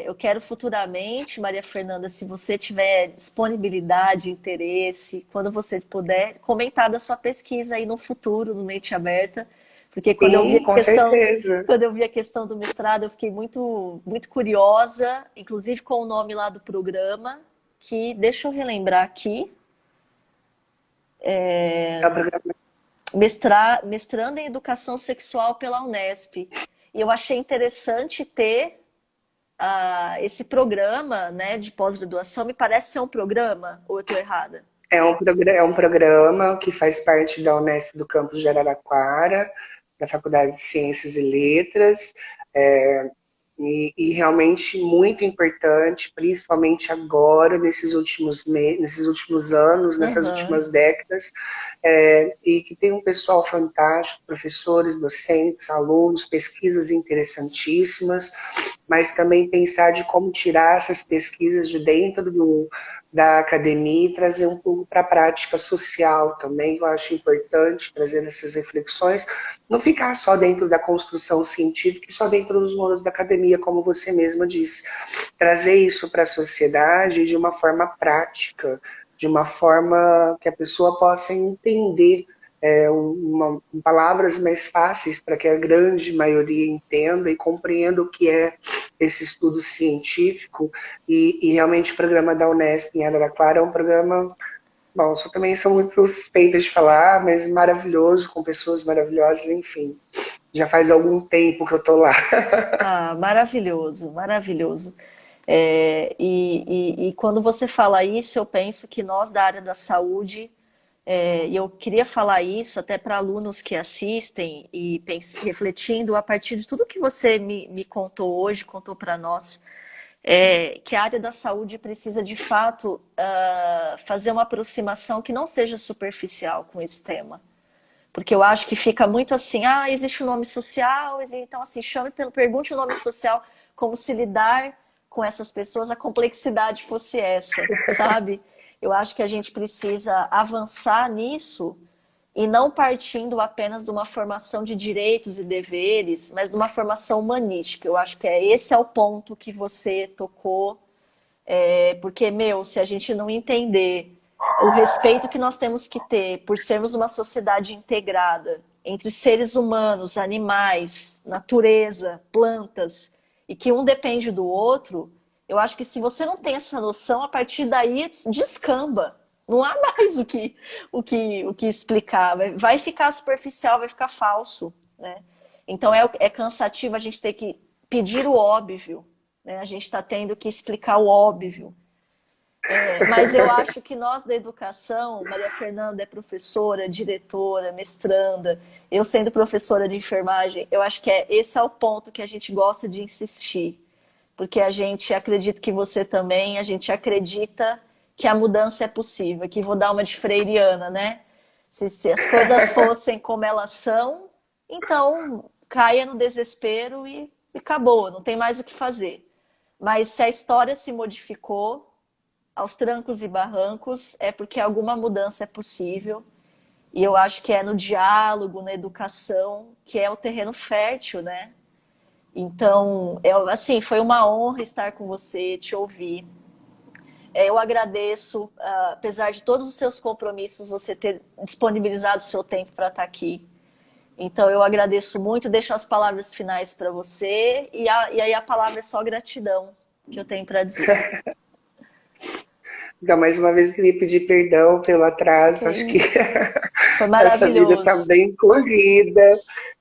eu quero futuramente, Maria Fernanda, se você tiver disponibilidade, interesse, quando você puder, comentar da sua pesquisa aí no futuro, no Mente Aberta, porque Sim, com certeza. quando eu vi a questão do mestrado, eu fiquei muito curiosa, inclusive com o nome lá do programa, que deixa eu relembrar aqui, É o programa. mestrando em Educação Sexual pela Unesp. E eu achei interessante ter esse programa, né, de pós-graduação. Me parece ser um programa, ou eu estou errada? É um programa que faz parte da Unesp do campus de Araraquara, da Faculdade de Ciências e Letras. E realmente muito importante, principalmente agora, nesses últimos anos, nessas Uhum. últimas décadas, e que tem um pessoal fantástico, professores, docentes, alunos, pesquisas interessantíssimas, mas também pensar de como tirar essas pesquisas de dentro da academia e trazer um pouco para a prática social também. Eu acho importante trazer essas reflexões, não ficar só dentro da construção científica e só dentro dos muros da academia, como você mesma disse. Trazer isso para a sociedade de uma forma prática, de uma forma que a pessoa possa entender palavras mais fáceis para que a grande maioria entenda e compreenda o que é esse estudo científico. E realmente o programa da Unesp em Araraquara é um programa, bom, eu também sou muito suspeita de falar, mas maravilhoso, com pessoas maravilhosas, enfim. Já faz algum tempo que eu estou lá. Ah, maravilhoso, maravilhoso. E quando você fala isso, eu penso que nós da área da saúde, e eu queria falar isso até para alunos que assistem e refletindo a partir de tudo que você me contou hoje, contou para nós, que a área da saúde precisa de fato fazer uma aproximação que não seja superficial com esse tema. Porque eu acho que fica muito assim, existe um nome social, então assim, pergunte o nome social, como se lidar com essas pessoas, a complexidade fosse essa, sabe? Eu acho que a gente precisa avançar nisso e não partindo apenas de uma formação de direitos e deveres, mas de uma formação humanística. Eu acho que esse é o ponto que você tocou, porque, se a gente não entender o respeito que nós temos que ter por sermos uma sociedade integrada entre seres humanos, animais, natureza, plantas, e que um depende do outro, eu acho que se você não tem essa noção, a partir daí descamba. Não há mais o que explicar. Vai ficar superficial, vai ficar falso, né? Então é cansativo a gente ter que pedir o óbvio, né? A gente está tendo que explicar o óbvio. Mas eu acho que nós da educação, Maria Fernanda é professora, diretora, mestranda, eu sendo professora de enfermagem, eu acho que esse é o ponto que a gente gosta de insistir. Porque a gente acredita que você também, a gente acredita que a mudança é possível. Aqui vou dar uma de freiriana, né? Se as coisas fossem como elas são, então caia no desespero e acabou, não tem mais o que fazer. Mas se a história se modificou, aos trancos e barrancos, é porque alguma mudança é possível. E eu acho que é no diálogo, na educação, que é o terreno fértil, né? Então, assim, foi uma honra estar com você, te ouvir. Eu agradeço, apesar de todos os seus compromissos, você ter disponibilizado o seu tempo para estar aqui. Então, eu agradeço muito, deixo as palavras finais para você, e aí a palavra é só gratidão que eu tenho para dizer. Então, mais uma vez, queria pedir perdão pelo Que atraso. é Acho que isso. Foi essa vida está maravilhoso. bem corrida.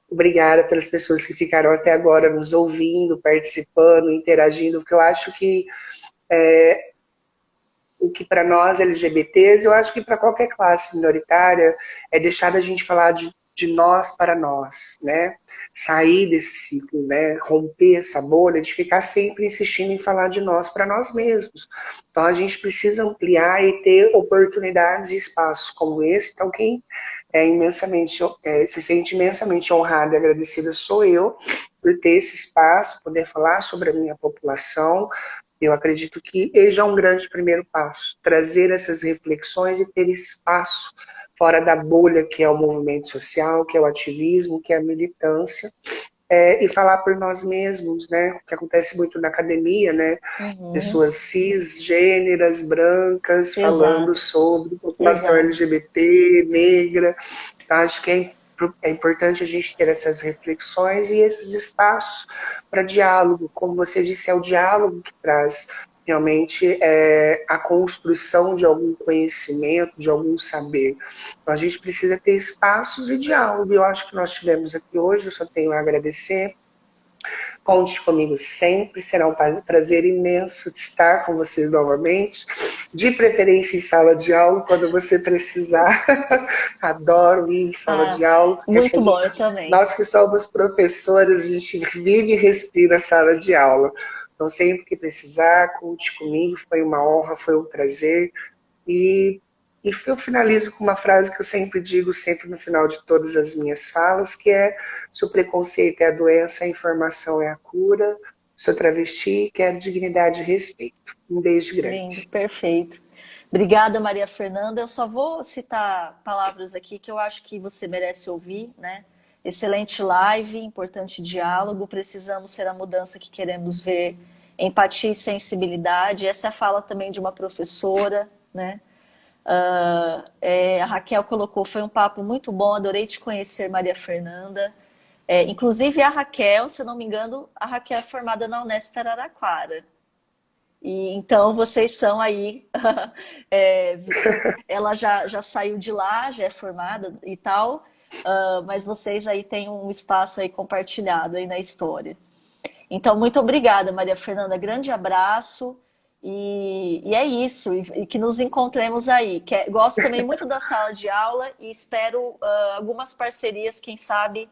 Obrigada pelas pessoas que ficaram até agora nos ouvindo, participando, interagindo, porque eu acho que o que para nós LGBTs, eu acho que para qualquer classe minoritária, é deixar a gente falar de nós para nós, né? Sair desse ciclo, né? Romper essa bolha de ficar sempre insistindo em falar de nós para nós mesmos. Então a gente precisa ampliar e ter oportunidades e espaços como esse. Então quem se sente imensamente honrada e agradecida sou eu por ter esse espaço, poder falar sobre a minha população. Eu acredito que esse é um grande primeiro passo, trazer essas reflexões e ter espaço fora da bolha que é o movimento social, que é o ativismo, que é a militância, e falar por nós mesmos, né? O que acontece muito na academia, né? Uhum. Pessoas cisgêneras, brancas, falando Exato, sobre população exato. LGBT, negra. Então, acho que é importante a gente ter essas reflexões e esses espaços para diálogo. Como você disse, é o diálogo que traz realmente a construção de algum conhecimento, de algum saber. Então, a gente precisa ter espaços e diálogo. Eu acho que nós tivemos aqui hoje, eu só tenho a agradecer Conte comigo sempre, será um prazer imenso de estar com vocês novamente, de preferência em sala de aula, quando você precisar. Adoro ir em sala Ah, de aula, porque acho que muito bom, eu também. nós que somos professores, a gente vive e respira a sala de aula. Então, sempre que precisar, conte comigo, foi uma honra, foi um prazer. E, e eu finalizo com uma frase que eu sempre digo, sempre no final de todas as minhas falas, que é: se o preconceito é a doença, a informação é a cura. Sou travesti, quero dignidade e respeito. Um beijo Lindo, grande. perfeito. Obrigada, Maria Fernanda. Eu só vou citar palavras aqui que eu acho que você merece ouvir, né? Excelente live, importante diálogo. Precisamos ser a mudança que queremos ver. Empatia e sensibilidade. Essa é a fala também de uma professora, né? A Raquel colocou, foi um papo muito bom, adorei te conhecer, Maria Fernanda. Inclusive a Raquel, se eu não me engano, a Raquel é formada na Unesp Araraquara. E então vocês são aí, é, ela já saiu de lá, já é formada e tal, mas vocês aí têm um espaço aí compartilhado aí na história. Então, muito obrigada, Maria Fernanda, grande abraço e é isso, e que nos encontremos aí. Gosto também muito da sala de aula e espero algumas parcerias, quem sabe,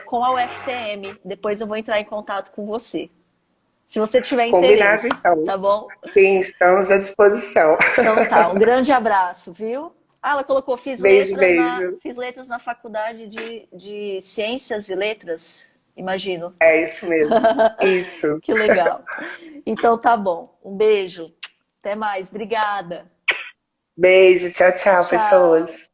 com a UFTM. Depois eu vou entrar em contato com você. Se você tiver Combinado, interesse, então. tá bom? Sim, estamos à disposição. Então tá, um grande abraço, viu? Ah, ela colocou, Beijo, beijo. fiz letras na faculdade de Ciências e Letras, imagino. É isso mesmo. Isso. Que legal. Então tá bom. Um beijo. Até mais. Obrigada. Beijo, tchau, tchau, Tchau. pessoas.